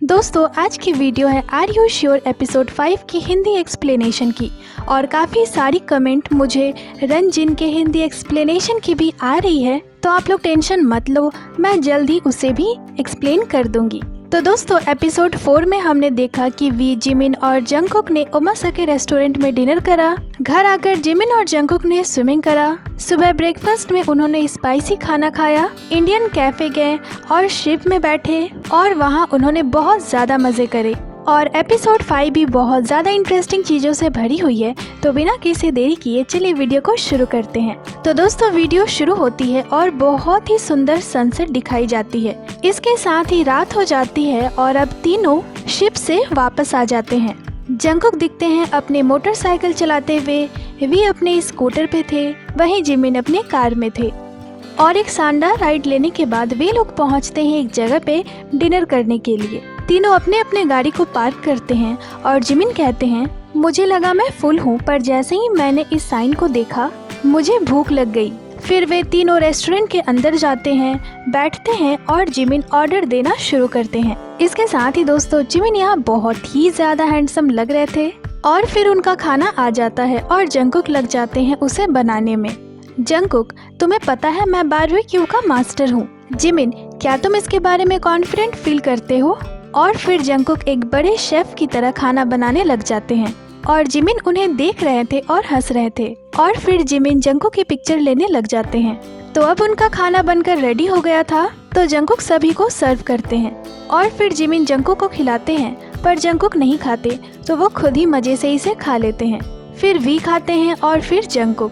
दोस्तों आज की वीडियो है आर यू श्योर एपिसोड 5 की हिंदी एक्सप्लेनेशन की और काफ़ी सारी कमेंट मुझे रंजिन के हिंदी एक्सप्लेनेशन की भी आ रही है, तो आप लोग टेंशन मत लो, मैं जल्दी उसे भी एक्सप्लेन कर दूंगी। तो दोस्तों एपिसोड 4 में हमने देखा कि वी, जिमिन और जंगकुक ने ओमासा के रेस्टोरेंट में डिनर करा। घर आकर जिमिन और जंगकुक ने स्विमिंग करा। सुबह ब्रेकफास्ट में उन्होंने स्पाइसी खाना खाया, इंडियन कैफे गए और शिप में बैठे और वहाँ उन्होंने बहुत ज्यादा मजे करे। और एपिसोड 5 भी बहुत ज़्यादा इंटरेस्टिंग चीज़ों से भरी हुई है, तो बिना किसी देरी किए चलिए वीडियो को शुरू करते हैं। तो दोस्तों वीडियो शुरू होती है और बहुत ही सुंदर सनसेट दिखाई जाती है। इसके साथ ही रात हो जाती है और अब तीनों शिप से वापस आ जाते हैं। जंगकुक दिखते हैं अपने मोटरसाइकिल चलाते हुए, वी अपने स्कूटर पे थे, वहीं जिमिन अपने कार में थे। और एक शानदार राइड लेने के बाद वे लोग पहुंचते हैं एक जगह पे डिनर करने के लिए। तीनों अपने अपने गाड़ी को पार्क करते हैं और जिमिन कहते हैं, मुझे लगा मैं फुल हूँ, पर जैसे ही मैंने इस साइन को देखा मुझे भूख लग गई। फिर वे तीनों रेस्टोरेंट के अंदर जाते हैं, बैठते हैं और जिमिन ऑर्डर देना शुरू करते हैं। इसके साथ ही दोस्तों जिमिन यहाँ बहुत ही ज्यादा हैंडसम लग रहे थे और फिर उनका खाना आ जाता है और जंगकुक लग जाते हैं उसे बनाने में। जंगकुक, तुम्हें पता है मैं बारबेक्यू का मास्टर हूँ। जिमिन, क्या तुम इसके बारे में कॉन्फिडेंट फील करते हो? और फिर जंगकुक एक बड़े शेफ की तरह खाना बनाने लग जाते हैं और जिमिन उन्हें देख रहे थे और हंस रहे थे। और फिर जिमिन जंगकुक की पिक्चर लेने लग जाते हैं। तो अब उनका खाना बनकर रेडी हो गया था, तो जंगकुक सभी को सर्व करते हैं और फिर जिमिन जंगकुक को खिलाते हैं, पर जंगकुक नहीं खाते, तो वो खुद ही मजे से इसे खा लेते हैं। फिर वी खाते हैं और फिर जंगकुक।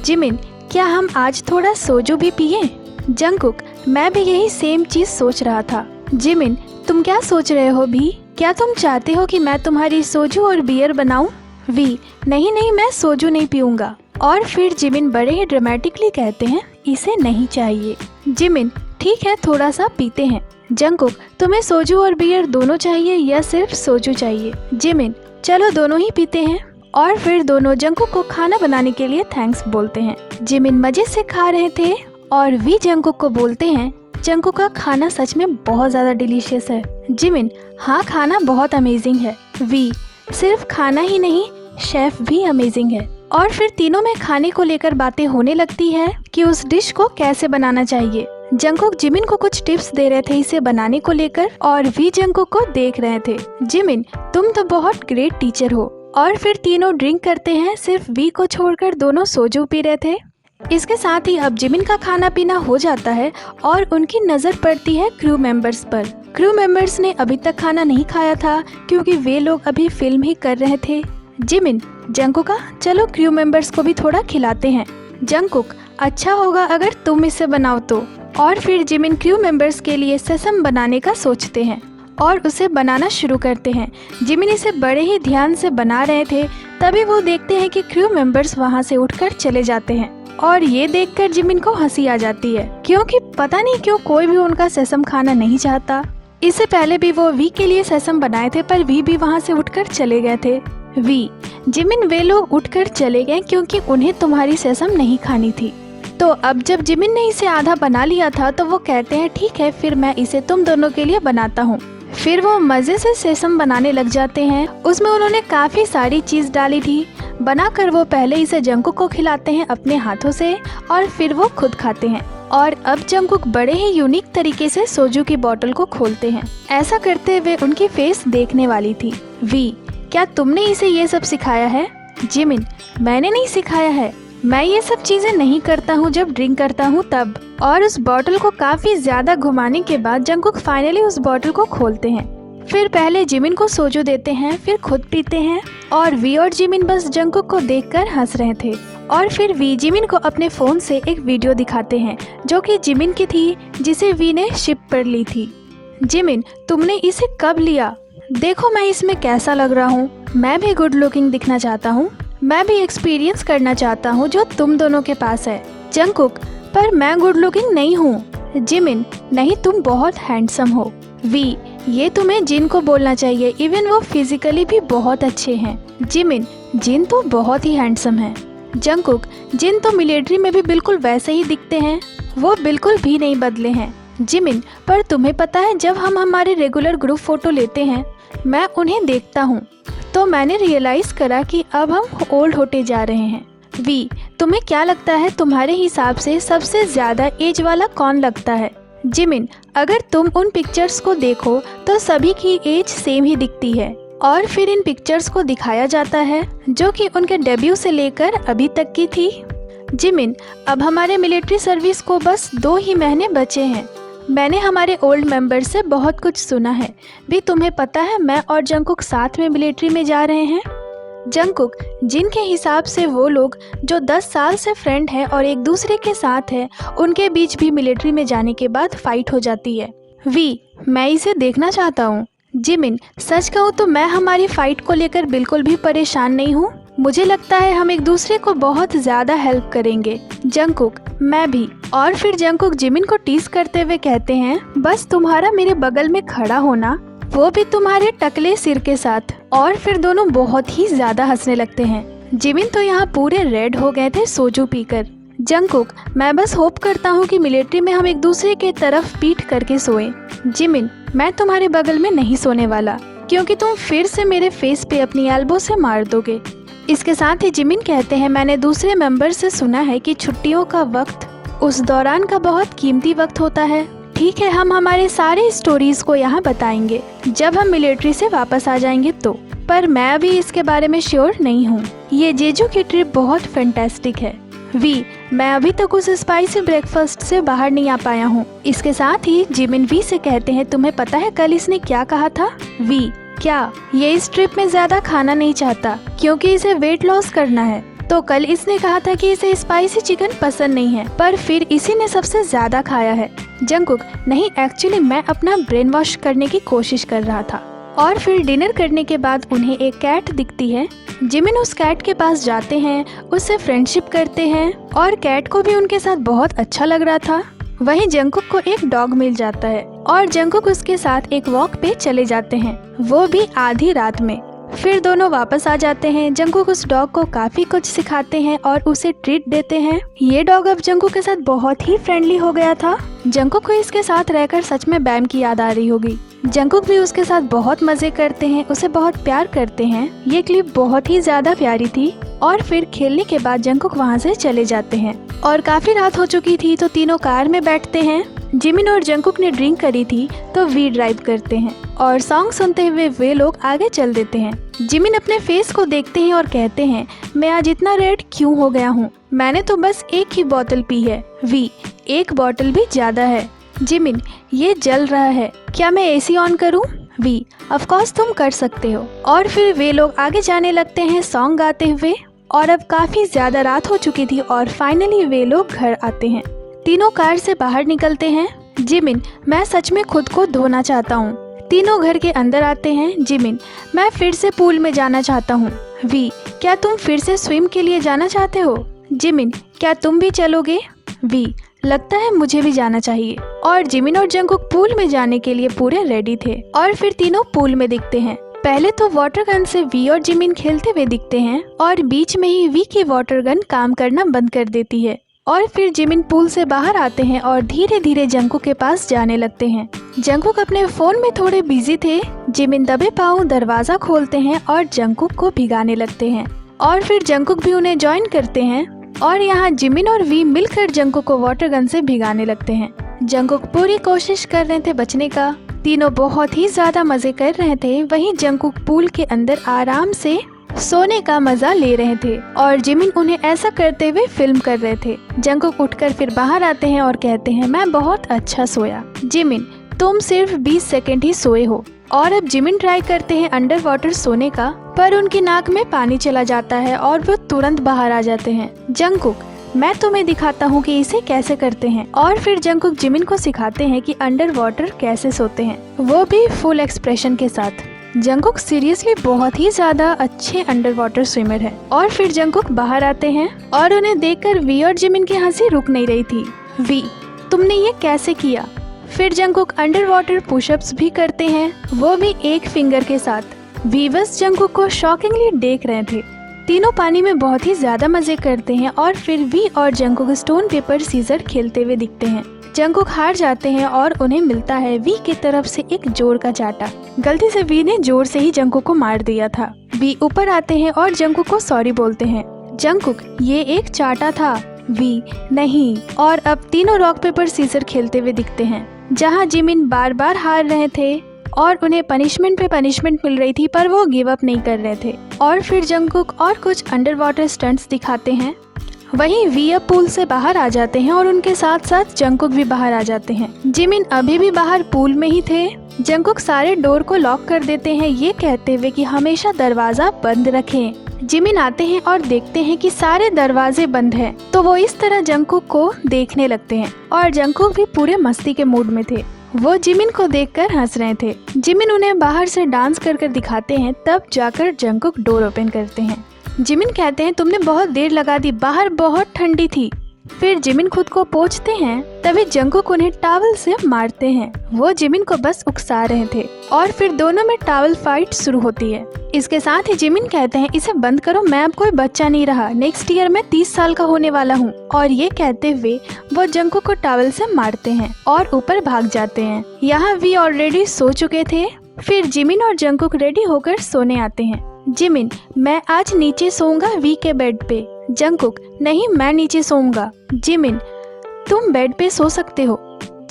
जिमिन, क्या हम आज थोड़ा सोजू भी पिए? जंगकुक, मैं भी यही सेम चीज सोच रहा था। जिमिन, तुम क्या सोच रहे हो भी? क्या तुम चाहते हो कि मैं तुम्हारी सोजू और बियर बनाऊं? वी, नहीं नहीं, मैं सोजू नहीं पीऊंगा। और फिर जिमिन बड़े ही ड्रामेटिकली कहते हैं, इसे नहीं चाहिए। जिमिन, ठीक है थोड़ा सा पीते हैं। जंगकुक, तुम्हें सोजू और बियर दोनों चाहिए या सिर्फ सोजू चाहिए? जिमिन, चलो दोनों ही पीते हैं। और फिर दोनों जंगकुक को खाना बनाने के लिए थैंक्स बोलते हैं। जिमिन मजे से खा रहे थे और वी जंगकुक को बोलते हैं, जंगकुक का खाना सच में बहुत ज्यादा डिलीशियस है। जिमिन, हाँ खाना बहुत अमेजिंग है। वी, सिर्फ खाना ही नहीं, शेफ भी अमेजिंग है। और फिर तीनों में खाने को लेकर बातें होने लगती है कि उस डिश को कैसे बनाना चाहिए। जंगकुक जिमिन को कुछ टिप्स दे रहे थे इसे बनाने को लेकर और वी जंगकुक को देख रहे थे। जिमिन, तुम तो बहुत ग्रेट टीचर हो। और फिर तीनों ड्रिंक करते हैं, सिर्फ वी को छोड़कर दोनों सोजू पी रहे थे। इसके साथ ही अब जिमिन का खाना पीना हो जाता है और उनकी नज़र पड़ती है क्रू मेंबर्स पर। क्रू मेंबर्स ने अभी तक खाना नहीं खाया था क्योंकि वे लोग अभी फिल्म ही कर रहे थे। जिमिन, जंगकुक, चलो क्रू मेंबर्स को भी थोड़ा खिलाते हैं। जंगकुक, अच्छा होगा अगर तुम इसे बनाओ तो। और फिर जिमिन क्रू मेंबर्स के लिए सेसम बनाने का सोचते हैं और उसे बनाना शुरू करते हैं। जिमिन इसे बड़े ही ध्यान से बना रहे थे, तभी वो देखते हैं कि क्रू मेंबर्स वहाँ से उठकर चले जाते हैं और ये देखकर जिमिन को हंसी आ जाती है क्योंकि पता नहीं क्यों कोई भी उनका सेसम खाना नहीं चाहता। इससे पहले भी वो वी के लिए सेसम बनाए थे, पर वी भी वहाँ से उठकर चले गए थे। वी, जिमिन, वे लोग उठकर चले गए क्योंकि उन्हें तुम्हारी सेसम नहीं खानी थी। तो अब जब जिमिन ने इसे आधा बना लिया था तो वो कहते हैं, ठीक है फिर मैं इसे तुम दोनों के लिए बनाता हूँ। फिर वो मजे से सेसम बनाने लग जाते हैं। उसमें उन्होंने काफी सारी चीज डाली थी। बनाकर वो पहले इसे जंगकुक को खिलाते हैं अपने हाथों से और फिर वो खुद खाते हैं। और अब जंगकुक बड़े ही यूनिक तरीके से सोजू की बोतल को खोलते हैं। ऐसा करते हुए उनकी फेस देखने वाली थी। वी, क्या तुमने इसे ये सब सिखाया है? जिमिन, मैंने नहीं सिखाया है, मैं ये सब चीजें नहीं करता हूँ जब ड्रिंक करता हूँ तब। और उस बोतल को काफी ज्यादा घुमाने के बाद जंगकुक फाइनली उस बोतल को खोलते हैं। फिर पहले जिमिन को सोजू देते हैं, फिर खुद पीते हैं और वी और जिमिन बस जंगकुक को देखकर हंस रहे थे। और फिर वी जिमिन को अपने फोन से एक वीडियो दिखाते हैं जो कि जिमिन की थी, जिसे वी ने शिप पर ली थी। जिमिन, तुमने इसे कब लिया? देखो मैं इसमें कैसा लग रहा हूँ, मैं भी गुड लुकिंग दिखना चाहता हूँ, मैं भी एक्सपीरियंस करना चाहता हूँ जो तुम दोनों के पास है। जंगकुक, पर मैं गुड लुकिंग नहीं हूँ। जिमिन, नहीं तुम बहुत हैंडसम हो। वी, ये तुम्हें जिन को बोलना चाहिए, इवन वो फिजिकली भी बहुत अच्छे हैं। जिमिन, जिन तो बहुत ही हैंडसम है। जंगकुक, जिन तो मिलिट्री में भी बिल्कुल वैसे ही दिखते हैं, वो बिल्कुल भी नहीं बदले हैं। जिमिन, पर तुम्हें पता है जब हम हमारे रेगुलर ग्रुप फोटो लेते हैं मैं उन्हें देखता हूँ तो मैंने रियलाइज़ करा कि अब हम ओल्ड होते जा रहे हैं। वी, तुम्हें क्या लगता है तुम्हारे हिसाब से सबसे ज़्यादा एज वाला कौन लगता है? जिमिन, अगर तुम उन पिक्चर्स को देखो तो सभी की एज सेम ही दिखती है और फिर इन पिक्चर्स को दिखाया जाता है जो कि उनके डेब्यू से लेकर अभी तक की थी। जिमिन, अब हमारे मिलिट्री सर्विस को बस 2 ही महीने बचे हैं। मैंने हमारे ओल्ड मेंबर से बहुत कुछ सुना है। भी तुम्हें पता है मैं और जंगकुक साथ में मिलिट्री में जा रहे हैं। जंगकुक, जिनके हिसाब से वो लोग जो 10 साल से फ्रेंड हैं और एक दूसरे के साथ हैं, उनके बीच भी मिलिट्री में जाने के बाद फाइट हो जाती है। वी, मैं इसे देखना चाहता हूँ। जिमिन, सच कहूँ तो मैं हमारी फाइट को लेकर बिल्कुल भी परेशान नहीं हूँ। मुझे लगता है हम एक दूसरे को बहुत ज़्यादा हेल्प करेंगे। जंगकुक, मैं भी। और फिर जंगकुक जिमिन को टीज करते हुए कहते हैं, बस तुम्हारा मेरे बगल में खड़ा होना, वो भी तुम्हारे टकले सिर के साथ। और फिर दोनों बहुत ही ज्यादा हंसने लगते हैं। जिमिन तो यहाँ पूरे रेड हो गए थे सोजू पीकर। जंगकुक, मैं बस होप करता हूँ कि मिलिट्री में हम एक दूसरे के तरफ पीठ करके सोएं। जिमिन, मैं तुम्हारे बगल में नहीं सोने वाला क्योंकि तुम फिर से मेरे फेस पे अपनी एल्बो से मार दोगे। इसके साथ ही जिमिन कहते हैं, मैंने दूसरे मेंबर से सुना है कि छुट्टियों का वक्त उस दौरान का बहुत कीमती वक्त होता है। ठीक है, हम हमारे सारे स्टोरीज को यहाँ बताएंगे जब हम मिलिट्री से वापस आ जाएंगे तो, पर मैं अभी इसके बारे में श्योर नहीं हूँ। ये जेजू की ट्रिप बहुत फैंटास्टिक है। वी, मैं अभी तक उस स्पाइसी ब्रेकफास्ट से बाहर नहीं आ पाया हूँ। इसके साथ ही जिमिन वी से कहते हैं, तुम्हें पता है कल इसने क्या कहा था? वी, क्या? ये इस ट्रिप में ज्यादा खाना नहीं चाहता क्योंकि इसे वेट लॉस करना है। तो कल इसने कहा था कि इसे स्पाइसी चिकन पसंद नहीं है, पर फिर इसी ने सबसे ज्यादा खाया है। जंगकुक, नहीं, एक्चुअली मैं अपना ब्रेन वॉश करने की कोशिश कर रहा था। और फिर डिनर करने के बाद उन्हें एक कैट दिखती है। जिमिन उस कैट के पास जाते हैं, उससे फ्रेंडशिप करते हैं और कैट को भी उनके साथ बहुत अच्छा लग रहा था। वहीं जंगकुक को एक डॉग मिल जाता है और जंगकुक उसके साथ एक वॉक पे चले जाते हैं, वो भी आधी रात में। फिर दोनों वापस आ जाते हैं। जंगकुक उस डॉग को काफी कुछ सिखाते हैं और उसे ट्रीट देते हैं। ये डॉग अब जंगकुक के साथ बहुत ही फ्रेंडली हो गया था। जंगकुक को इसके साथ रहकर सच में बैम की याद आ रही होगी। जंगकुक भी उसके साथ बहुत मजे करते हैं, उसे बहुत प्यार करते हैं। ये क्लिप बहुत ही ज्यादा प्यारी थी। और फिर खेलने के बाद जंगकुक वहाँ से चले जाते हैं और काफी रात हो चुकी थी तो तीनों कार में बैठते हैं। जिमिन और जंगकुक ने ड्रिंक करी थी तो वी ड्राइव करते हैं और सॉन्ग सुनते हुए वे लोग आगे चल देते हैं। जिमिन अपने फेस को देखते हैं और कहते हैं, मैं आज इतना रेड क्यों हो गया हूँ? मैंने तो बस एक ही बोतल पी है। वी, एक बोतल भी ज्यादा है। जिमिन, ये जल रहा है, क्या मैं एसी ऑन करूँ? वी, ऑफ कोर्स तुम कर सकते हो। और फिर वे लोग आगे जाने लगते हैं सॉन्ग गाते हुए। और अब काफी ज्यादा रात हो चुकी थी और फाइनली वे लोग घर आते हैं। तीनों कार से बाहर निकलते हैं। जिमिन, मैं सच में खुद को धोना चाहता हूँ। तीनों घर के अंदर आते हैं। जिमिन, मैं फिर से पूल में जाना चाहता हूँ। वी, क्या तुम फिर से स्विम के लिए जाना चाहते हो? जिमिन, क्या तुम भी चलोगे? वी, लगता है मुझे भी जाना चाहिए। और जिमिन और जंगकुक पूल में जाने के लिए पूरे रेडी थे। और फिर तीनों पूल में दिखते हैं। पहले तो वाटर गन से वी और जिमिन खेलते हुए दिखते हैं और बीच में ही वी की वाटर गन काम करना बंद कर देती है। और फिर जिमिन पूल से बाहर आते हैं और धीरे धीरे जंगकुक के पास जाने लगते हैं। जंगकुक अपने फोन में थोड़े बिजी थे। जिमिन दबे पांव दरवाजा खोलते हैं और जंगकुक को भिगाने लगते हैं और फिर जंगकुक भी उन्हें ज्वाइन करते हैं और यहाँ जिमिन और वी मिलकर जंगकुक को वाटर गन से भिगाने लगते हैं। जंगकुक पूरी कोशिश कर रहे थे बचने का। तीनों बहुत ही ज्यादा मजे कर रहे थे। वहीं जंगकुक पूल के अंदर आराम से सोने का मजा ले रहे थे और जिमिन उन्हें ऐसा करते हुए फिल्म कर रहे थे। जंगकुक उठकर फिर बाहर आते हैं और कहते हैं, मैं बहुत अच्छा सोया। जिमिन, तुम सिर्फ 20 सेकंड ही सोए हो। और अब जिमिन ट्राई करते हैं अंडर वाटर सोने का, पर उनकी नाक में पानी चला जाता है और वो तुरंत बाहर आ जाते हैं। जंगकुक, मैं तुम्हें दिखाता हूँ कि इसे कैसे करते हैं। और फिर जंगकुक जिमिन को सिखाते हैं कि अंडर वाटर कैसे सोते हैं, वो भी फुल एक्सप्रेशन के साथ। जंगकुक सीरियसली बहुत ही ज्यादा अच्छे अंडर वाटर स्विमर है। और फिर जंगकुक बाहर आते हैं और उन्हें देखकर वी और जिमिन की हंसी रुक नहीं रही थी। वी, तुमने ये कैसे किया? फिर जंगकुक अंडर वाटर पुशअप्स भी करते हैं, वो भी एक फिंगर के साथ। वी बस जंगकुक को शॉकिंगली देख रहे थे। तीनों पानी में बहुत ही ज्यादा मजे करते हैं और फिर वी और जंगकुक स्टोन पेपर सीजर खेलते हुए दिखते हैं। जंगकुक हार जाते हैं और उन्हें मिलता है वी की तरफ से एक जोर का चाटा। गलती से वी ने जोर से ही जंगकुक को मार दिया था। वी ऊपर आते हैं और जंगकुक को सॉरी बोलते हैं। जंगकुक, ये एक चाटा था। वी, नहीं। और अब तीनों रॉक पेपर सीजर खेलते हुए दिखते हैं, जहाँ जिमिन बार बार हार रहे थे और उन्हें पनिशमेंट पे पनिशमेंट मिल रही थी, पर वो गिव अप नहीं कर रहे थे। और फिर जंगकुक और कुछ अंडर वाटर स्टंट्स दिखाते हैं। वहीं वी अब पूल से बाहर आ जाते हैं और उनके साथ साथ जंगकुक भी बाहर आ जाते हैं। जिमिन अभी भी बाहर पूल में ही थे। जंगकुक सारे डोर को लॉक कर देते हैं, ये कहते हुए कि हमेशा दरवाजा बंद रखें। जिमिन आते हैं और देखते हैं कि सारे दरवाजे बंद हैं, तो वो इस तरह जंगकुक को देखने लगते हैं और जंगकुक भी पूरे मस्ती के मूड में थे। वो जिमिन को देखकर हंस रहे थे। जिमिन उन्हें बाहर से डांस कर कर दिखाते हैं, तब जाकर जंगकुक डोर ओपन करते हैं। जिमिन कहते हैं तुमने बहुत देर लगा दी, बाहर बहुत ठंडी थी। फिर जिमिन खुद को पोंछते हैं, तभी जंगकुक उन्हें टॉवल से मारते हैं। वो जिमिन को बस उकसा रहे थे और फिर दोनों में टॉवल फाइट शुरू होती है। इसके साथ ही जिमिन कहते हैं इसे बंद करो, मैं अब कोई बच्चा नहीं रहा, नेक्स्ट ईयर मैं 30 साल का होने वाला हूँ। और ये कहते हुए वो जंगकुक को टॉवल से मारते हैं और ऊपर भाग जाते हैं। यहाँ वी ऑलरेडी सो चुके थे। फिर जिमिन और जंगकुक रेडी होकर सोने आते हैं। जिमिन, मैं आज नीचे सोऊंगा वी के बेड पे। जंगकुक, नहीं मैं नीचे सोऊंगा। जिमिन, तुम बेड पे सो सकते हो।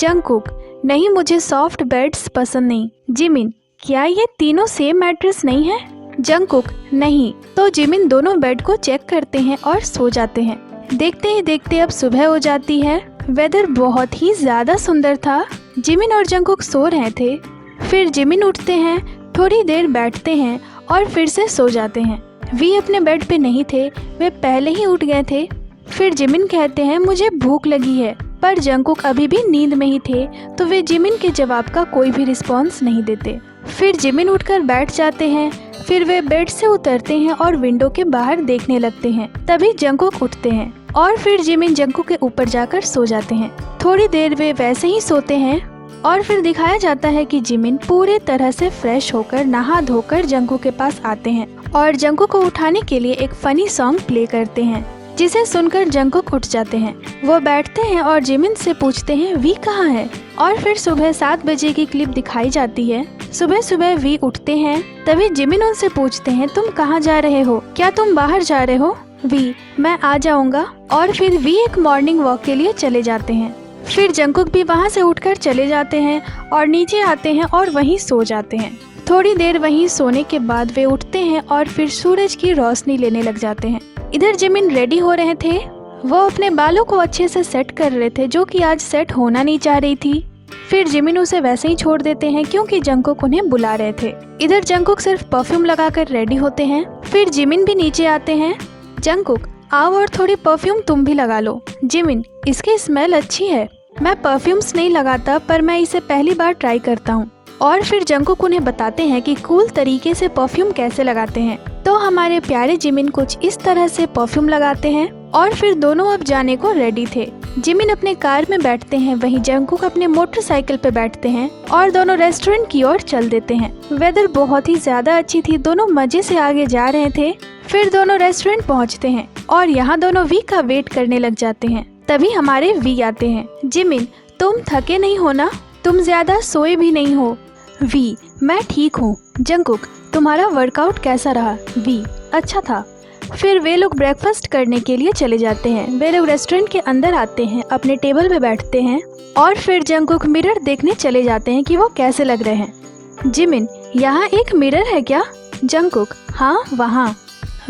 जंगकुक, नहीं मुझे सॉफ्ट बेड्स पसंद नहीं। जिमिन, क्या ये तीनों सेम मैट्रेस नहीं है? जंगकुक, नहीं। तो जिमिन दोनों बेड को चेक करते हैं और सो जाते हैं। देखते ही देखते अब सुबह हो जाती है। वेदर बहुत ही ज्यादा सुंदर था। जिमिन और जंगकुक सो रहे थे। फिर जिमिन उठते हैं, थोड़ी देर बैठते हैं और फिर से सो जाते हैं। वी अपने बेड पे नहीं थे, वे पहले ही उठ गए थे। फिर जिमिन कहते हैं मुझे भूख लगी है, पर जंगकुक अभी भी नींद में ही थे, तो वे जिमिन के जवाब का कोई भी रिस्पॉन्स नहीं देते। फिर जिमिन उठकर बैठ जाते हैं। फिर वे बेड से उतरते हैं और विंडो के बाहर देखने लगते हैं। तभी जंगकुक उठते हैं और फिर जिमिन जंगकुक के ऊपर जाकर सो जाते हैं। थोड़ी देर वे वैसे ही सोते हैं और फिर दिखाया जाता है कि जिमिन पूरे तरह से फ्रेश होकर नहा धोकर जंगकुक के पास आते हैं और जंगकुक को उठाने के लिए एक फनी सॉन्ग प्ले करते हैं, जिसे सुनकर जंगकुक उठ जाते हैं। वो बैठते हैं और जिमिन से पूछते हैं वी कहाँ है। और फिर सुबह 7 बजे की क्लिप दिखाई जाती है। सुबह सुबह वी उठते हैं, तभी जिमिन उनसे पूछते हैं तुम कहाँ जा रहे हो, क्या तुम बाहर जा रहे हो? वी, मैं आ जाऊंगा। और फिर वी एक मॉर्निंग वॉक के लिए चले जाते हैं। फिर जंगकुक भी वहाँ से उठकर चले जाते हैं और नीचे आते हैं और वहीं सो जाते हैं। थोड़ी देर वहीं सोने के बाद वे उठते हैं और फिर सूरज की रोशनी लेने लग जाते हैं। इधर जिमिन रेडी हो रहे थे। वो अपने बालों को अच्छे से सेट कर रहे थे, जो कि आज सेट होना नहीं चाह रही थी। फिर जिमिन उसे वैसे ही छोड़ देते हैं क्योंकि जंगकुक उन्हें बुला रहे थे। इधर जंगकुक सिर्फ परफ्यूम लगाकर रेडी होते हैं। फिर जिमिन भी नीचे आते हैं। जंगकुक, आओ और थोड़ी परफ्यूम तुम भी लगा लो। जिमिन, इसकी स्मेल अच्छी है। मैं परफ्यूम्स नहीं लगाता, पर मैं इसे पहली बार ट्राई करता हूँ। और फिर जंगकुक उन्हें बताते हैं कि कूल तरीके से परफ्यूम कैसे लगाते हैं। तो हमारे प्यारे जिमिन कुछ इस तरह से परफ्यूम लगाते हैं और फिर दोनों अब जाने को रेडी थे। जिमिन अपने कार में बैठते हैं, वहीं जंगकुक अपने मोटरसाइकिल पे बैठते हैं और दोनों रेस्टोरेंट की ओर चल देते हैं। वेदर बहुत ही ज्यादा अच्छी थी, दोनों मजे से आगे जा रहे थे। फिर दोनों रेस्टोरेंट पहुँचते हैं और यहाँ दोनों वी का वेट करने लग जाते हैं। तभी हमारे वी आते हैं। जिमिन, तुम थके नहीं हो ना? तुम ज्यादा सोए भी नहीं हो। वी, मैं ठीक हूँ। जंगकुक, तुम्हारा वर्कआउट कैसा रहा? वी, अच्छा था। फिर वे लोग ब्रेकफास्ट करने के लिए चले जाते हैं। वे लोग रेस्टोरेंट के अंदर आते हैं, अपने टेबल पे बैठते हैं और फिर जंगकुक मिरर देखने चले जाते हैं कि वो कैसे लग रहे हैं। जिमिन, यहाँ एक मिरर है क्या? जंगकुक, हाँ वहाँ।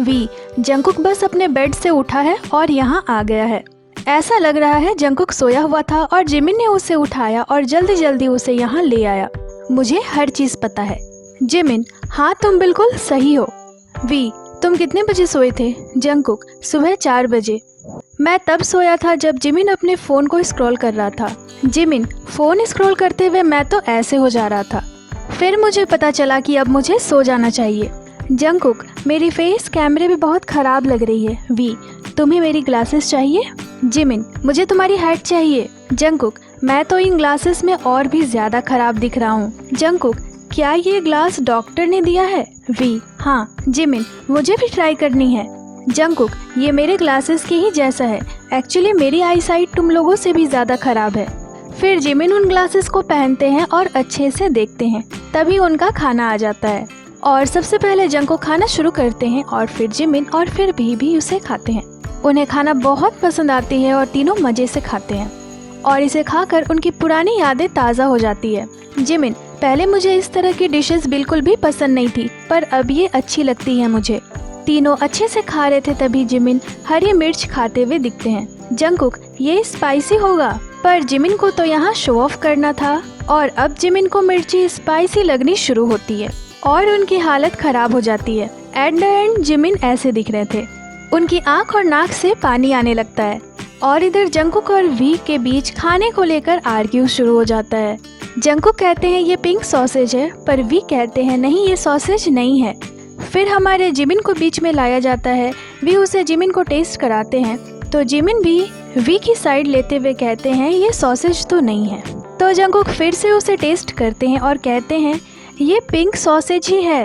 वी, जंगकुक बस अपने बेड से उठा है और यहाँ आ गया है। ऐसा लग रहा है जंगकुक सोया हुआ था और जिमिन ने उसे उठाया और जल्दी जल्दी उसे यहाँ ले आया। मुझे हर चीज पता है। जिमिन, हाँ तुम बिल्कुल सही हो। वी, तुम कितने बजे सोए थे? जंगकुक, सुबह 4 बजे। मैं तब सोया था जब जिमिन अपने फोन को स्क्रॉल कर रहा था। जिमिन, फोन स्क्रॉल करते हुए मैं तो ऐसे हो जा रहा था। फिर मुझे पता चला कि अब मुझे सो जाना चाहिए। जंगकुक, मेरी फेस कैमरे में बहुत खराब लग रही है। वी, तुम्हें मेरी ग्लासेस चाहिए? जिमिन, मुझे तुम्हारी हैट चाहिए। जंगकुक, मैं तो इन ग्लासेस में और भी ज्यादा खराब दिख रहा हूँ। जंगकुक, क्या ये ग्लास डॉक्टर ने दिया है? वी, हाँ। जिमिन, मुझे भी ट्राई करनी है। जंगकुक, ये मेरे ग्लासेस के ही जैसा है। एक्चुअली मेरी आई साइट तुम लोगों से भी ज्यादा खराब है। फिर जिमिन उन ग्लासेस को पहनते हैं और अच्छे से देखते हैं। तभी उनका खाना आ जाता है और सबसे पहले जंगकुक खाना शुरू करते हैं और फिर जिमिन और फिर भी उसे खाते हैं। उन्हें खाना बहुत पसंद आती है और तीनों मजे से खाते हैं और इसे खाकर उनकी पुरानी यादें ताज़ा हो जाती है। जिमिन, पहले मुझे इस तरह की डिशेस बिल्कुल भी पसंद नहीं थी, पर अब ये अच्छी लगती है मुझे। तीनों अच्छे से खा रहे थे तभी जिमिन हरी मिर्च खाते हुए दिखते हैं। जंगकुक, ये स्पाइसी होगा, पर जिमिन को तो यहाँ शो ऑफ करना था और अब जिमिन को मिर्ची स्पाइसी लगनी शुरू होती है और उनकी हालत खराब हो जाती है। एट द एंड जिमिन ऐसे दिख रहे थे, उनकी आंख और नाक से पानी आने लगता है और इधर जंगकुक और वी के बीच खाने को लेकर आर्ग्यू शुरू हो जाता है। जंगकुक कहते हैं ये पिंक सॉसेज है, पर वी कहते हैं नहीं, ये सॉसेज नहीं है। फिर हमारे जिमिन को बीच में लाया जाता है। वी उसे जिमिन को टेस्ट कराते हैं तो जिमिन भी वी की साइड लेते हुए कहते हैं ये सॉसेज तो नहीं है। तो जंगकुक फिर से उसे टेस्ट करते हैं और कहते हैं ये पिंक सॉसेज ही है।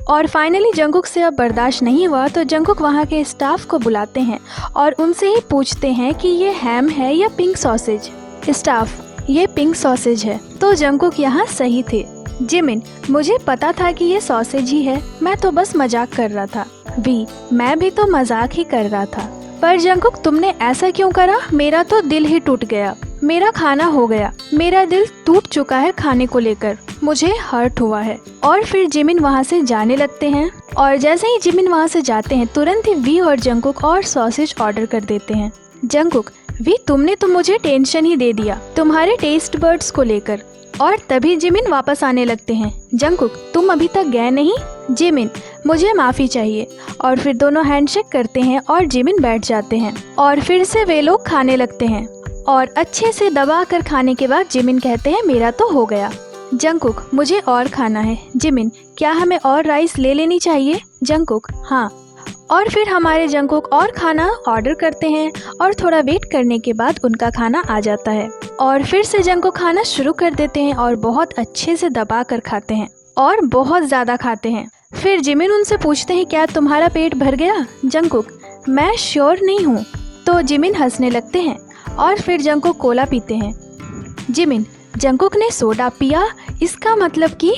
और फाइनली जंगकुक से अब बर्दाश्त नहीं हुआ तो जंगकुक वहाँ के स्टाफ को बुलाते हैं और उनसे ही पूछते हैं कि ये हैम है या पिंक सॉसेज। स्टाफ, ये पिंक सॉसेज है। तो जंगकुक यहाँ सही थे। जिमिन, मुझे पता था कि ये सॉसेज ही है, मैं तो बस मजाक कर रहा था। वी, मैं भी तो मजाक ही कर रहा था। पर जंगकुक, तुमने ऐसा क्यों करा? मेरा तो दिल ही टूट गया, मेरा खाना हो गया, मेरा दिल टूट चुका है खाने को लेकर, मुझे हर्ट हुआ है। और फिर जिमिन वहाँ से जाने लगते हैं और जैसे ही जिमिन वहाँ से जाते हैं तुरंत ही वी और जंगकुक और सॉसेज ऑर्डर कर देते हैं। जंगकुक, वी, तुमने तो मुझे टेंशन ही दे दिया तुम्हारे टेस्ट बर्ड्स को लेकर। और तभी जिमिन वापस आने लगते हैं। जंगकुक, तुम अभी तक गए नहीं? जिमिन, मुझे माफ़ी चाहिए। और फिर दोनों हैंडशेक करते हैं और जिमिन बैठ जाते हैं और फिर से वे लोग खाने लगते हैं और अच्छे से दबा कर खाने के बाद जिमिन कहते हैं मेरा तो हो गया। जंगकुक, मुझे और खाना है। जिमिन, क्या हमें और राइस ले लेनी चाहिए? जंगकुक, हाँ। और फिर हमारे जंगकुक और खाना ऑर्डर करते हैं और थोड़ा वेट करने के बाद उनका खाना आ जाता है और फिर से जंगकुक खाना शुरू कर देते हैं और बहुत अच्छे से दबा कर खाते हैं और बहुत ज़्यादा खाते हैं। फिर जिमिन उनसे पूछते हैं क्या तुम्हारा पेट भर गया? जंगकुक, मैं श्योर नहीं हूँ। तो जिमिन हंसने लगते हैं और फिर जंगकुक कोला पीते हैं। जिमिन, जंगकुक ने सोडा पिया, इसका मतलब कि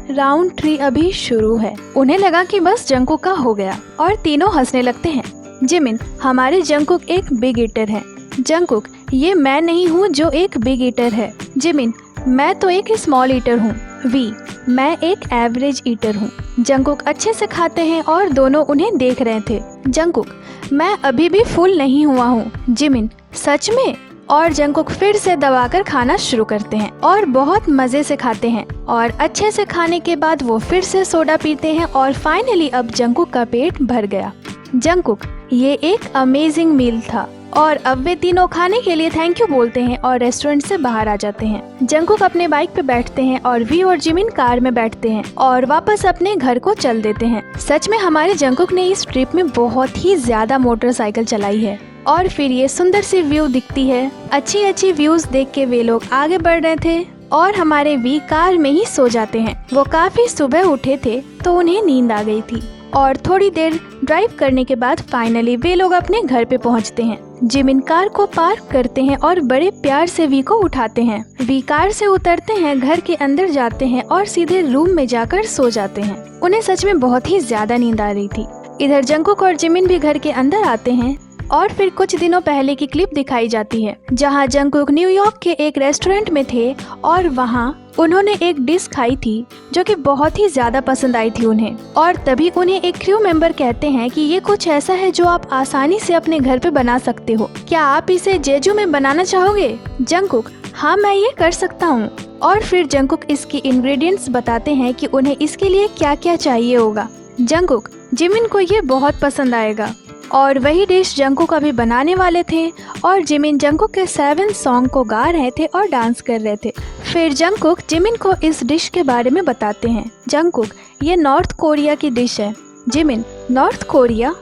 राउंड 3 अभी शुरू है। उन्हें लगा कि बस जंगकुक का हो गया और तीनों हंसने लगते हैं। जिमिन, हमारे जंगकुक एक बिग ईटर है। जंगकुक, ये मैं नहीं हूँ जो एक बिग ईटर है। जिमिन, मैं तो एक स्मॉल ईटर हूँ। वी, मैं एक एवरेज ईटर हूँ। जंगकुक अच्छे से खाते हैं और दोनों उन्हें देख रहे थे। जंगकुक, मैं अभी भी फुल नहीं हुआ हूँ। जिमिन, सच में? और जंगकुक फिर से दबाकर खाना शुरू करते हैं और बहुत मज़े से खाते हैं और अच्छे से खाने के बाद वो फिर से सोडा पीते हैं और फाइनली अब जंगकुक का पेट भर गया। जंगकुक, ये एक अमेजिंग मील था। और अब वे तीनों खाने के लिए थैंक यू बोलते हैं और रेस्टोरेंट से बाहर आ जाते हैं। जंगकुक अपने बाइक पे बैठते हैं और वी और जिमिन कार में बैठते हैं और वापस अपने घर को चल देते हैं। सच में हमारे जंगकुक ने इस ट्रिप में बहुत ही ज्यादा मोटरसाइकिल चलाई है। और फिर ये सुंदर सी व्यू दिखती है। अच्छी अच्छी व्यूज देख के वे लोग आगे बढ़ रहे थे और हमारे वी कार में ही सो जाते हैं। वो काफी सुबह उठे थे तो उन्हें नींद आ गई थी और थोड़ी देर ड्राइव करने के बाद फाइनली वे लोग अपने घर पे पहुंचते हैं। जिमिन कार को पार्क करते हैं और बड़े प्यार से वी को उठाते हैं। वी कार से उतरते हैं, घर के अंदर जाते हैं और सीधे रूम में जाकर सो जाते हैं। उन्हें सच में बहुत ही ज्यादा नींद आ रही थी। इधर जंगकुक और जिमिन भी घर के अंदर आते हैं और फिर कुछ दिनों पहले की क्लिप दिखाई जाती है जहां जंगकुक न्यूयॉर्क के एक रेस्टोरेंट में थे और वहां उन्होंने एक डिश खाई थी जो कि बहुत ही ज्यादा पसंद आई थी उन्हें। और तभी उन्हें एक क्रू मेंबर कहते हैं कि ये कुछ ऐसा है जो आप आसानी से अपने घर पे बना सकते हो, क्या आप इसे जेजू में बनाना चाहोगे? जंगकुक, हाँ मैं ये कर सकता हूँ। और फिर जंगकुक इसकी इंग्रेडिएंट्स बताते हैं कि उन्हें इसके लिए क्या क्या चाहिए होगा। जंगकुक, जिमिन को ये बहुत पसंद आएगा। और वही डिश जंगकुक अभी बनाने वाले थे और जिमिन जंगकुक के 7 सॉन्ग को गा रहे थे और डांस कर रहे थे। फिर जंगकुक जिमिन को इस डिश के बारे में बताते हैं। जंगकुक, ये नॉर्थ कोरिया की डिश है। Jimin, north Korea?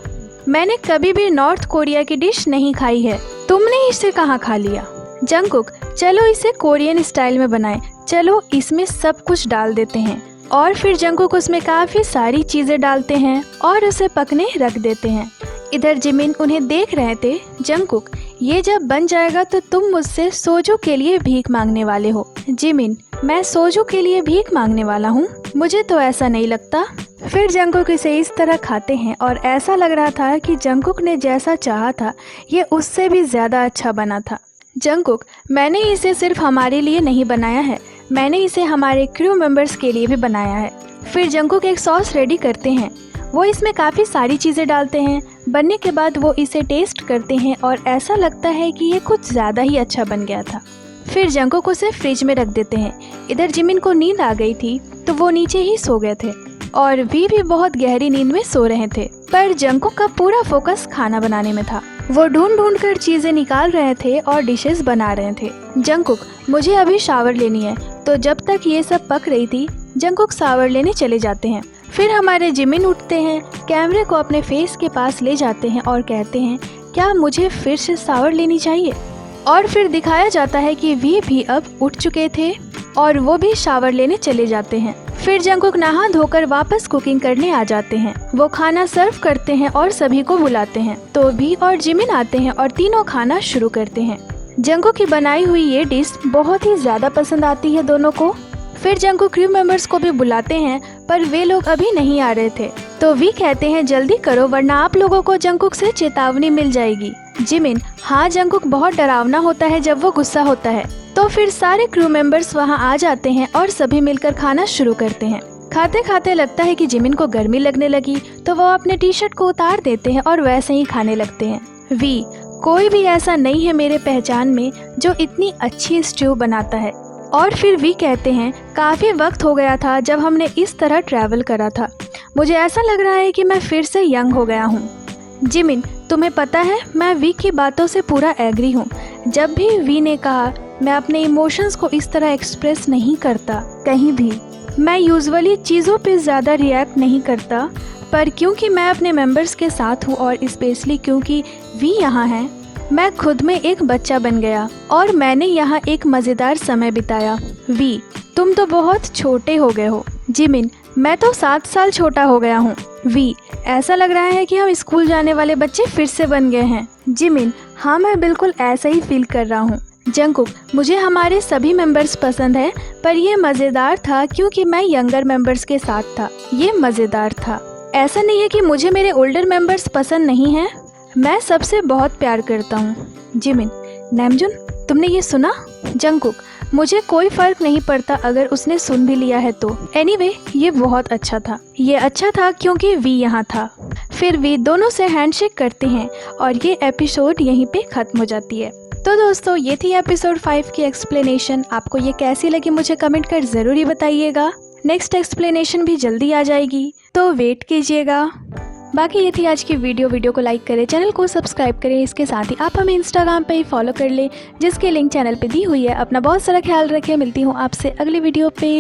मैंने कभी भी नॉर्थ कोरिया की डिश नहीं खाई है, तुमने इसे कहाँ खा लिया? जंगकुक, चलो इसे कोरियन स्टाइल में बनाएं, चलो इसमें सब कुछ डाल देते हैं। और फिर जंगकुक उसमें काफी सारी चीजें डालते हैं और उसे पकने रख देते हैं। इधर जिमिन उन्हें देख रहे थे। जंगकुक, ये जब बन जाएगा तो तुम मुझसे सोजू के लिए भीख मांगने वाले हो। जिमिन, मैं सोजू के लिए भीख मांगने वाला हूँ? मुझे तो ऐसा नहीं लगता। फिर जंगकुक इसे इस तरह खाते हैं और ऐसा लग रहा था कि जंगकुक ने जैसा चाहा था ये उससे भी ज़्यादा अच्छा बना था। जंगकुक, मैंने इसे सिर्फ हमारे लिए नहीं बनाया है, मैंने इसे हमारे क्रू मेंबर्स के लिए भी बनाया है। फिर जंगकुक एक सॉस रेडी करते हैं। वो इसमें काफ़ी सारी चीज़ें डालते हैं। बनने के बाद वो इसे टेस्ट करते हैं और ऐसा लगता है कि ये कुछ ज़्यादा ही अच्छा बन गया था। फिर जंगकुक उसे फ्रिज में रख देते हैं। इधर जिमिन को नींद आ गई थी तो वो नीचे ही सो गए थे और वी भी बहुत गहरी नींद में सो रहे थे। पर जंगकुक का पूरा फोकस खाना बनाने में था। वो ढूंढ कर चीज़ें निकाल रहे थे और डिशेस बना रहे थे। जंगकुक, मुझे अभी शावर लेनी है। तो जब तक ये सब पक रही थी जंगकुक शावर लेने चले जाते हैं। फिर हमारे जिमिन उठते हैं, कैमरे को अपने फेस के पास ले जाते हैं और कहते हैं, क्या मुझे फिर से शावर लेनी चाहिए? और फिर दिखाया जाता है कि वी भी अब उठ चुके थे और वो भी शावर लेने चले जाते हैं। फिर जंगकुक नहा धोकर वापस कुकिंग करने आ जाते हैं। वो खाना सर्व करते हैं और सभी को बुलाते हैं। तो वी और जिमिन आते हैं और तीनों खाना शुरू करते हैं। जंगकुक की बनाई हुई ये डिश बहुत ही ज़्यादा पसंद आती है दोनों को। फिर जंगकुक क्रू मेंबर्स को भी बुलाते हैं पर वे लोग अभी नहीं आ रहे थे। तो वी कहते हैं, जल्दी करो वरना आप लोगों को जंगकुक से चेतावनी मिल जाएगी। जिमिन, हाँ जंगकुक बहुत डरावना होता है जब वो गुस्सा होता है। तो फिर सारे क्रू मेंबर्स वहाँ आ जाते हैं और सभी मिलकर खाना शुरू करते हैं। खाते खाते लगता है कि जिमिन को गर्मी लगने लगी तो वो अपने टी शर्ट को उतार देते हैं और वैसे ही खाने लगते हैं। वी, कोई भी ऐसा नहीं है मेरे पहचान में जो इतनी अच्छी स्ट्यू बनाता है। और फिर वी कहते हैं, काफ़ी वक्त हो गया था जब हमने इस तरह ट्रैवल करा था। मुझे ऐसा लग रहा है कि मैं फिर से यंग हो गया हूँ। जिमिन, तुम्हें पता है मैं वी की बातों से पूरा एग्री हूँ। जब भी वी ने कहा, मैं अपने इमोशंस को इस तरह एक्सप्रेस नहीं करता कहीं भी। मैं यूजुअली चीज़ों पे ज़्यादा रिएक्ट नहीं करता, पर क्योंकि मैं अपने मेंबर्स के साथ हूँ और स्पेशली क्योंकि वी यहाँ हैं, मैं खुद में एक बच्चा बन गया और मैंने यहाँ एक मज़ेदार समय बिताया। वी, तुम तो बहुत छोटे हो गए हो। जिमिन, मैं तो 7 साल छोटा हो गया हूँ। वी, ऐसा लग रहा है कि हम स्कूल जाने वाले बच्चे फिर से बन गए हैं। जिमिन, हाँ मैं बिल्कुल ऐसा ही फील कर रहा हूँ। जंगकुक, मुझे हमारे सभी मेंबर्स पसंद है पर ये मज़ेदार था क्योंकि मैं यंगर मेंबर्स के साथ था। ये मज़ेदार था। ऐसा नहीं है कि मुझे मेरे ओल्डर मेंबर्स पसंद नहीं हैं। मैं सबसे बहुत प्यार करता हूँ। जिमिन, नैमजुन, तुमने ये सुना? जंगकुक, मुझे कोई फ़र्क नहीं पड़ता अगर उसने सुन भी लिया है तो। एनीवे, ये बहुत अच्छा था। ये अच्छा था क्योंकि वी यहाँ था। फिर वे दोनों से हैंडशेक करते हैं और ये एपिसोड यहीं पे ख़त्म हो जाती है। तो दोस्तों, ये थी एपिसोड 5 की एक्सप्लेनेशन। आपको ये कैसी लगी मुझे कमेंट कर ज़रूर ही बताइएगा। नेक्स्ट एक्सप्लेनेशन भी जल्दी आ जाएगी तो वेट कीजिएगा। बाकी ये थी आज की वीडियो को लाइक करें, चैनल को सब्सक्राइब करें। इसके साथ ही आप हमें इंस्टाग्राम पे ही फॉलो कर लें जिसकी लिंक चैनल पे दी हुई है। अपना बहुत सारा ख्याल रखें। मिलती हूँ आपसे अगली वीडियो पे।